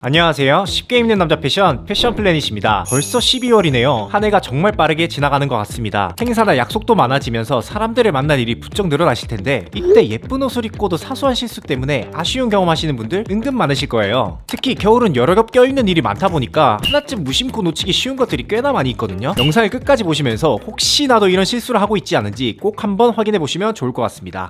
안녕하세요. 쉽게 입는 남자 패션 플래닛입니다. 벌써 12월이네요. 한 해가 정말 빠르게 지나가는 것 같습니다. 행사나 약속도 많아지면서 사람들을 만날 일이 부쩍 늘어나실 텐데 이때 예쁜 옷을 입고도 사소한 실수 때문에 아쉬운 경험하시는 분들 은근 많으실 거예요. 특히 겨울은 여러 겹 껴입는 일이 많다 보니까 하나쯤 무심코 놓치기 쉬운 것들이 꽤나 많이 있거든요. 영상을 끝까지 보시면서 혹시나도 이런 실수를 하고 있지 않은지 꼭 한번 확인해 보시면 좋을 것 같습니다.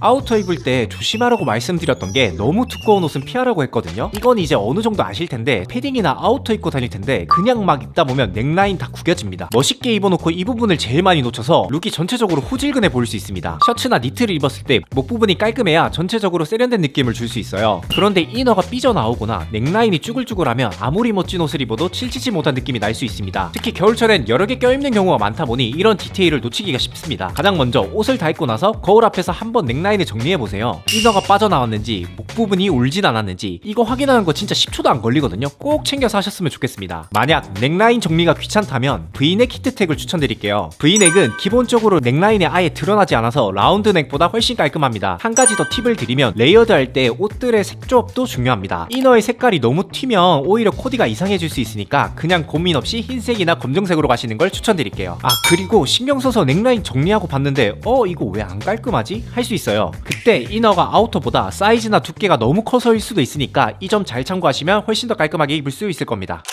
아우터 입을 때 조심하라고 말씀드렸던 게 너무 두꺼운 옷은 피하라고 했거든요. 이건 이제 어느 정도 아실 텐데 패딩이나 아우터 입고 다닐 텐데 그냥 막 입다 보면 넥라인 다 구겨집니다. 멋있게 입어놓고 이 부분을 제일 많이 놓쳐서 룩이 전체적으로 후질근해 보일 수 있습니다. 셔츠나 니트를 입었을 때 목 부분이 깔끔해야 전체적으로 세련된 느낌을 줄 수 있어요. 그런데 이너가 삐져나오거나 넥라인이 쭈글쭈글하면 아무리 멋진 옷을 입어도 칠치지 못한 느낌이 날 수 있습니다. 특히 겨울철엔 여러 개 껴입는 경우가 많다 보니 이런 디테일을 놓치기가 쉽습니다. 가장 먼저 옷을 다 입고 나서 거울 앞에서 한번 넥라인을 정리해보세요. 이너가 빠져나왔는지 목 부분이 울진 않았는지 이거 확인하는 거 진짜 10초도 안 걸리거든요. 꼭 챙겨서 하셨으면 좋겠습니다. 만약 넥라인 정리가 귀찮다면 V넥 히트텍을 추천드릴게요. V넥은 기본적으로 넥라인에 아예 드러나지 않아서 라운드 넥보다 훨씬 깔끔합니다. 한 가지 더 팁을 드리면 레이어드 할 때 옷들의 색 조합도 중요합니다. 이너의 색깔이 너무 튀면 오히려 코디가 이상해질 수 있으니까 그냥 고민 없이 흰색이나 검정색으로 가시는 걸 추천드릴게요. 그리고 신경 써서 넥라인 정리하고 봤는데 이거 왜 안 깔끔하지? 할 수 있어요. 그때 이너가 아우터보다 사이즈나 두께가 너무 커서일 수도 있으니까 이 점 잘 참고하시면 훨씬 더 깔끔하게 입을 수 있을 겁니다.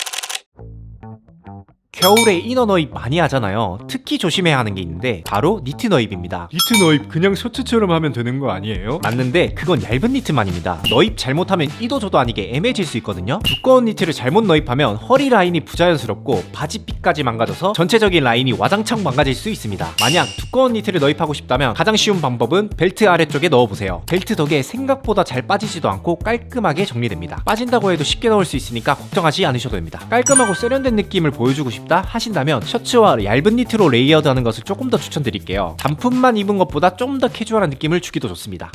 겨울에 이너 너입 많이 하잖아요. 특히 조심해야 하는 게 있는데 바로 니트 너입입니다. 니트 너입 그냥 셔츠처럼 하면 되는 거 아니에요? 맞는데 그건 얇은 니트만입니다. 너입 잘못하면 이도 저도 아니게 애매해질 수 있거든요. 두꺼운 니트를 잘못 너입하면 허리 라인이 부자연스럽고 바지핏까지 망가져서 전체적인 라인이 와장창 망가질 수 있습니다. 만약 두꺼운 니트를 너입하고 싶다면 가장 쉬운 방법은 벨트 아래쪽에 넣어보세요. 벨트 덕에 생각보다 잘 빠지지도 않고 깔끔하게 정리됩니다. 빠진다고 해도 쉽게 넣을 수 있으니까 걱정하지 않으셔도 됩니다. 깔끔하고 세련된 느낌을 보여주고 싶다 하신다면 셔츠와 얇은 니트로 레이어드 하는 것을 조금 더 추천드릴게요. 단품만 입은 것보다 좀 더 캐주얼한 느낌을 주기도 좋습니다.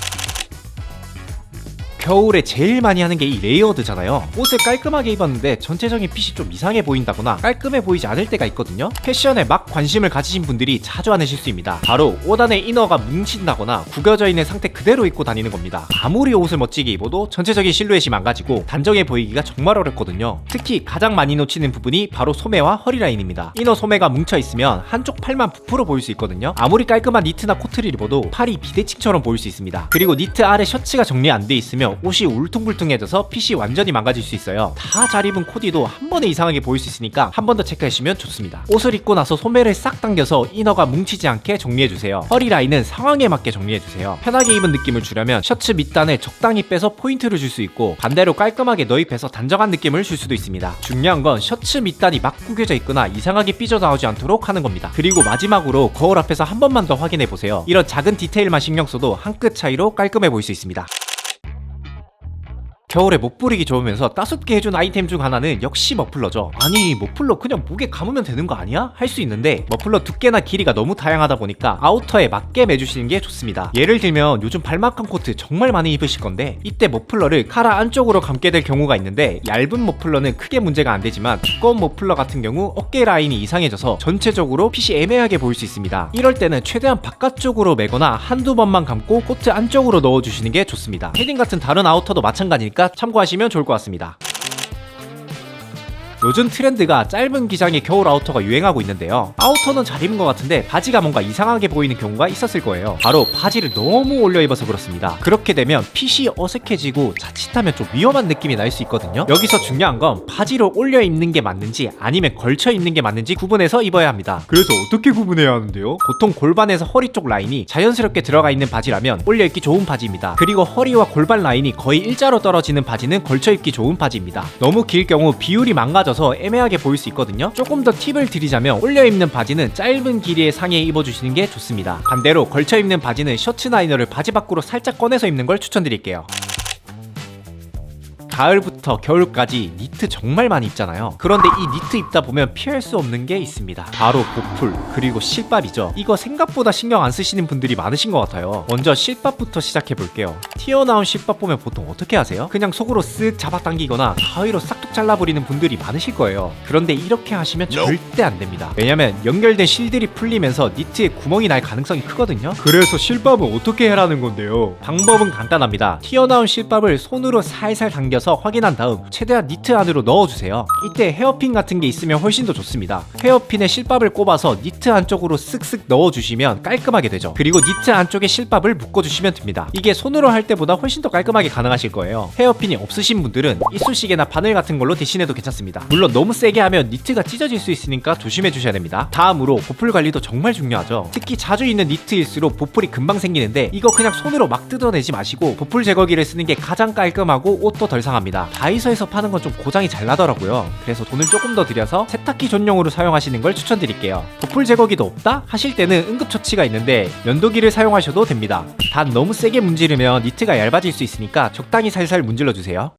겨울에 제일 많이 하는 게 이 레이어드잖아요. 옷을 깔끔하게 입었는데 전체적인 핏이 좀 이상해 보인다거나 깔끔해 보이지 않을 때가 있거든요. 패션에 막 관심을 가지신 분들이 자주 하는 실수입니다. 바로 옷 안에 이너가 뭉친다거나 구겨져 있는 상태 그대로 입고 다니는 겁니다. 아무리 옷을 멋지게 입어도 전체적인 실루엣이 망가지고 단정해 보이기가 정말 어렵거든요. 특히 가장 많이 놓치는 부분이 바로 소매와 허리 라인입니다. 이너 소매가 뭉쳐 있으면 한쪽 팔만 부풀어 보일 수 있거든요. 아무리 깔끔한 니트나 코트를 입어도 팔이 비대칭처럼 보일 수 있습니다. 그리고 니트 아래 셔츠가 정리 안 돼 있으면 옷이 울퉁불퉁해져서 핏이 완전히 망가질 수 있어요. 다 잘 입은 코디도 한 번에 이상하게 보일 수 있으니까 한 번 더 체크하시면 좋습니다. 옷을 입고 나서 소매를 싹 당겨서 이너가 뭉치지 않게 정리해주세요. 허리 라인은 상황에 맞게 정리해주세요. 편하게 입은 느낌을 주려면 셔츠 밑단을 적당히 빼서 포인트를 줄 수 있고 반대로 깔끔하게 너입해서 단정한 느낌을 줄 수도 있습니다. 중요한 건 셔츠 밑단이 막 구겨져 있거나 이상하게 삐져나오지 않도록 하는 겁니다. 그리고 마지막으로 거울 앞에서 한 번만 더 확인해보세요. 이런 작은 디테일만 신경 써도 한 끗 차이로 깔끔해 보일 수 있습니다. 겨울에 목 부리기 좋으면서 따숩게 해준 아이템 중 하나는 역시 머플러죠. 아니 머플러 그냥 목에 감으면 되는 거 아니야? 할 수 있는데 머플러 두께나 길이가 너무 다양하다 보니까 아우터에 맞게 매주시는 게 좋습니다. 예를 들면 요즘 발막한 코트 정말 많이 입으실 건데 이때 머플러를 카라 안쪽으로 감게 될 경우가 있는데 얇은 머플러는 크게 문제가 안 되지만 두꺼운 머플러 같은 경우 어깨 라인이 이상해져서 전체적으로 핏이 애매하게 보일 수 있습니다. 이럴 때는 최대한 바깥쪽으로 매거나 한두 번만 감고 코트 안쪽으로 넣어주시는 게 좋습니다. 패딩 같은 다른 아우터도 마찬가지니까 참고하시면 좋을 것 같습니다. 요즘 트렌드가 짧은 기장의 겨울 아우터가 유행하고 있는데요. 아우터는 잘 입은 것 같은데 바지가 뭔가 이상하게 보이는 경우가 있었을 거예요. 바로 바지를 너무 올려 입어서 그렇습니다. 그렇게 되면 핏이 어색해지고 자칫하면 좀 위험한 느낌이 날 수 있거든요. 여기서 중요한 건 바지를 올려 입는 게 맞는지 아니면 걸쳐 입는 게 맞는지 구분해서 입어야 합니다. 그래서 어떻게 구분해야 하는데요? 보통 골반에서 허리 쪽 라인이 자연스럽게 들어가 있는 바지라면 올려 입기 좋은 바지입니다. 그리고 허리와 골반 라인이 거의 일자로 떨어지는 바지는 걸쳐 입기 좋은 바지입니다. 너무 길 경우 비율이 망가져서 애매하게 보일 수 있거든요. 조금 더 팁을 드리자면 올려 입는 바지는 짧은 길이의 상의에 입어주시는 게 좋습니다. 반대로 걸쳐 입는 바지는 셔츠나 이너를 바지 밖으로 살짝 꺼내서 입는 걸 추천드릴게요. 가을부터 겨울까지 니트 정말 많이 입잖아요. 그런데 이 니트 입다 보면 피할 수 없는 게 있습니다. 바로 보풀 그리고 실밥이죠. 이거 생각보다 신경 안 쓰시는 분들이 많으신 것 같아요. 먼저 실밥부터 시작해 볼게요. 튀어나온 실밥 보면 보통 어떻게 하세요? 그냥 속으로 쓱 잡아당기거나 가위로 싹둑 잘라버리는 분들이 많으실 거예요. 그런데 이렇게 하시면 절대 안 됩니다. 왜냐면 연결된 실들이 풀리면서 니트에 구멍이 날 가능성이 크거든요. 그래서 실밥은 어떻게 해라는 건데요? 방법은 간단합니다. 튀어나온 실밥을 손으로 살살 당겨서 확인한 다음 최대한 니트 안으로 넣어주세요. 이때 헤어핀 같은 게 있으면 훨씬 더 좋습니다. 헤어핀에 실밥을 꼽아서 니트 안쪽으로 쓱쓱 넣어주시면 깔끔하게 되죠. 그리고 니트 안쪽에 실밥을 묶어주시면 됩니다. 이게 손으로 할 때보다 훨씬 더 깔끔하게 가능하실 거예요. 헤어핀이 없으신 분들은 이쑤시개나 바늘 같은 걸로 대신해도 괜찮습니다. 물론 너무 세게 하면 니트가 찢어질 수 있으니까 조심해 주셔야 됩니다. 다음으로 보풀 관리도 정말 중요하죠. 특히 자주 입는 니트일수록 보풀이 금방 생기는데 이거 그냥 손으로 막 뜯어내지 마시고 보풀 제거기를 쓰는 게 가장 깔끔하고 옷도 덜 상합니다. 다이소에서 파는 건 좀 고장이 잘 나더라고요. 그래서 돈을 조금 더 들여서 세탁기 전용으로 사용하시는 걸 추천드릴게요. 보풀 제거기도 없다? 하실 때는 응급처치가 있는데 면도기를 사용하셔도 됩니다. 단 너무 세게 문지르면 니트가 얇아질 수 있으니까 적당히 살살 문질러 주세요.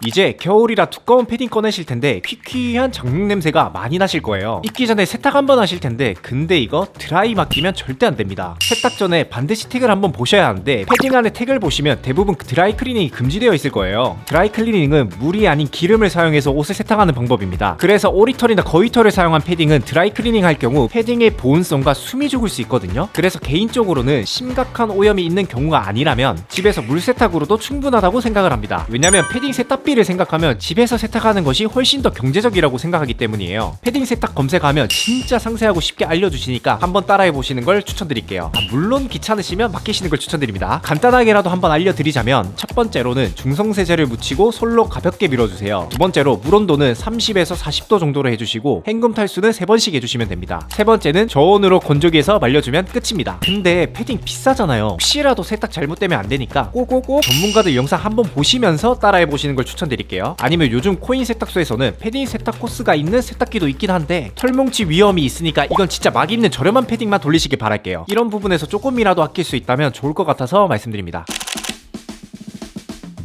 이제 겨울이라 두꺼운 패딩 꺼내실 텐데 퀴퀴한 장육 냄새가 많이 나실 거예요. 입기 전에 세탁 한번 하실 텐데 근데 이거 드라이 맡기면 절대 안 됩니다. 세탁 전에 반드시 택을 한번 보셔야 하는데 패딩 안에 택을 보시면 대부분 드라이 클리닝이 금지되어 있을 거예요. 드라이 클리닝은 물이 아닌 기름을 사용해서 옷을 세탁하는 방법입니다. 그래서 오리털이나 거위털을 사용한 패딩은 드라이 클리닝 할 경우 패딩의 보온성과 숨이 죽을 수 있거든요. 그래서 개인적으로는 심각한 오염이 있는 경우가 아니라면 집에서 물 세탁으로도 충분하다고 생각을 합니다. 왜냐면 패딩 세탁비를 생각하면 집에서 세탁하는 것이 훨씬 더 경제적이라고 생각하기 때문이에요. 패딩 세탁 검색하면 진짜 상세하고 쉽게 알려주시니까 한번 따라해 보시는 걸 추천드릴게요. 물론 귀찮으시면 맡기시는 걸 추천드립니다. 간단하게라도 한번 알려드리자면 첫 번째로는 중성세제를 묻히고 솔로 가볍게 밀어주세요. 두 번째로 물 온도는 30에서 40도 정도로 해주시고 헹굼 탈수는 3번씩 해주시면 됩니다. 세 번째는 저온으로 건조기에서 말려주면 끝입니다. 근데 패딩 비싸잖아요. 혹시라도 세탁 잘못되면 안 되니까 꼭꼭꼭 전문가들 영상 한번 보시면서 따라해 보시는 걸 추천드릴게요. 아니면 요즘 코인 세탁소에서는 패딩 세탁 코스가 있는 세탁기도 있긴 한데 털뭉치 위험이 있으니까 이건 진짜 막 입는 저렴한 패딩만 돌리시길 바랄게요. 이런 부분에서 조금이라도 아낄 수 있다면 좋을 것 같아서 말씀드립니다.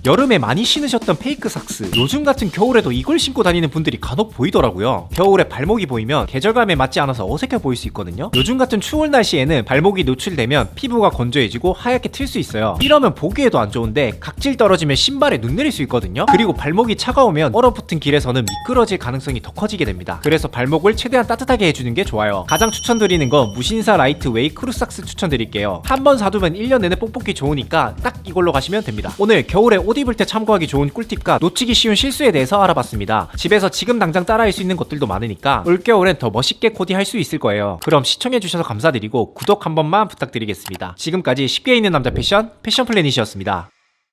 여름에 많이 신으셨던 페이크 삭스, 요즘 같은 겨울에도 이걸 신고 다니는 분들이 간혹 보이더라고요. 겨울에 발목이 보이면 계절감에 맞지 않아서 어색해 보일 수 있거든요. 요즘 같은 추운 날씨에는 발목이 노출되면 피부가 건조해지고 하얗게 틀 수 있어요. 이러면 보기에도 안 좋은데 각질 떨어지면 신발에 눈 내릴 수 있거든요. 그리고 발목이 차가우면 얼어붙은 길에서는 미끄러질 가능성이 더 커지게 됩니다. 그래서 발목을 최대한 따뜻하게 해주는 게 좋아요. 가장 추천드리는 건 무신사 라이트 웨이 크루삭스 추천드릴게요. 한번 사두면 1년 내내 뽁뽁이 좋으니까 딱 이걸로 가시면 됩니다. 오늘 겨울에 옷 입을 때 참고하기 좋은 꿀팁과 놓치기 쉬운 실수에 대해서 알아봤습니다. 집에서 지금 당장 따라할 수 있는 것들도 많으니까 올겨울엔 더 멋있게 코디할 수 있을 거예요. 그럼 시청해주셔서 감사드리고 구독 한 번만 부탁드리겠습니다. 지금까지 쉽게 입는 남자 패션 플래닛이었습니다.